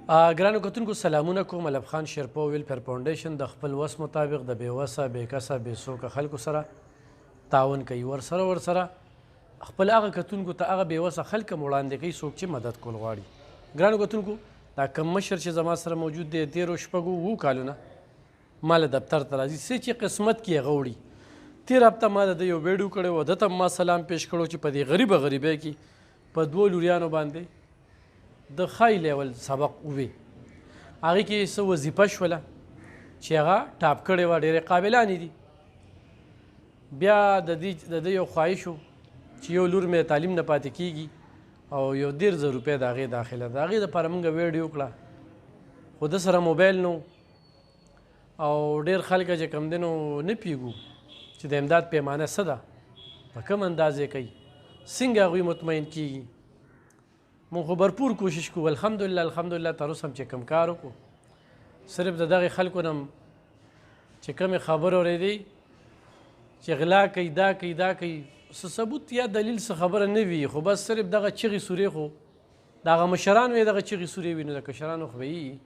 ګرانو کتونکو سلامونه کوم. ملب خان شیرپو ویلفیر فاونډیشن د خپل وس مطابق د بېوسه بېکسه بېڅوکه خلکو سره تعاون کوي. ورسره خپل هغه کتونکو ته هغه بېوسه خلک هم وړاندې کوي څوک چې مدد کول غواړي. ګرانو کتونکو دا کم مشر چې زما سره موجود دی 13 کالونه ما له دفتر ته راځي څه چې قسمت کې هغه وړي. تېر هفته ما د ده یو ویډیو کړی و، ده ته ما سلام پیش کړو چې په دې غریبۍ کې په 2 لوریانو باندې د های لیول سبق ووی. هغې کې څه وظیفه شوله چې هغه ټاپ کړې وه، ډېرې قابلانې دي. بیا د ده یو خواهش و چې یو لور مې تعلیم نه پاتې کېږي او یو 1,000 روپۍ د هغې داخله ده. هغې دپاره موږ ویډیو کړه، خو ده سره موبایل نه او ډېر خلک چې کوم دی نو نه پوهېږو چې د امداد پیمانه څه ده، په کوم اندازې کوي، څنګه هغوی مطمئن کېږي. مونږ خو بھرپور کوشش کوو. الحمدلله تر اوسه هم چې کوم کار وکړو صرف د دغې خلکو نه چې کومې خبرې اورېدې چې غلا کوي دا کوي څه ثبوت یا دلیل څه خبره نه وي، خو بس صرف دغه چغې سورې خو د هغه مشرانو یې دغه چغې سورې وي، نو د کشرانو خو به وي،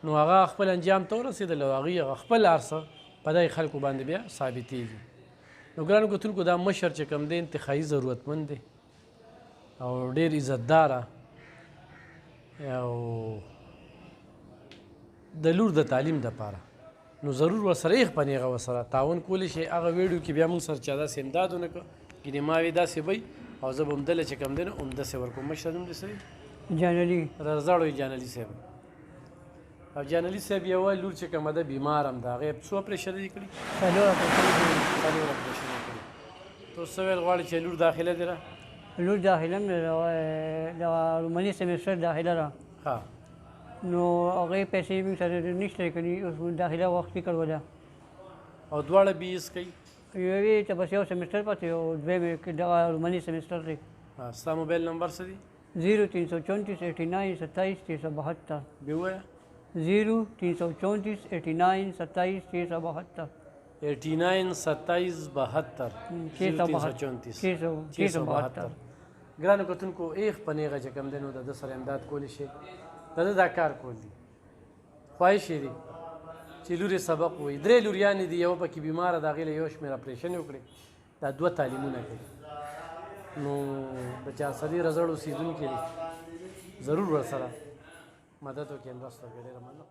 نو هغه خپل انجام ته ورسېدل او هغوی خپل هر څه په دغې خلکو باندې بیا ثابتېږي. نو ګرانو کتونکو دا مشر چې کوم دی انتخابي ضرورتمند دی او ډېر عزتداره او د لور د تعلیم دپاره، نو ضرور ورسره یې خپنې هغه ورسره تعاون کولی شي. هغه ویډیو کې بیا موږ سره چا داسې امداد ونه کړه، ګینې ما وی داسې وی او زه به همدله چې کوم دی نو همداسې ورکوم. مشر نوم دې څه دی؟ جانلي رضاړو جانلي صاحب. او جانلي صاحب یوه لور چې کومه ده بیمار هم ده، هغې څو اپرېشن دي کړي؟ 4 اپرېشن یې کړي. ته څه ویل غواړې چې لور داخله دې را؟ لور داخله مې د رومني سیمسټر داخله را، نو هغې پیسې موږ سره نشته کړي، اوس داخله وختي کړوله. او دواړه BS کوي؟ یوې ته بس یو سیمسټر پاتې او دویمې دغه رومني سیمسټر دی. ستا موبایل نمبر څه دی؟ 0334 89 27 372. بیا ووایه. 0334 89 27 372. 89 27 72 334. ګرانو کتونکو ایخ په نیغه چې کوم دی نو د ده سره امداد کولی شي. د ده دا کار کول دي، خواهش یې دی چې لور یې سبق ووایي. 3 لوریانې دي، یوه پکې بیماره ده، هغې له یو شمېر اپرېشن یې وکړې، دا 2 تعلیمونه کوي. نو د چارسدي رزړ اوسېدونکي دي، ضرور ورسره مدد وکړي، مرسته وکړي. ډېره مننه.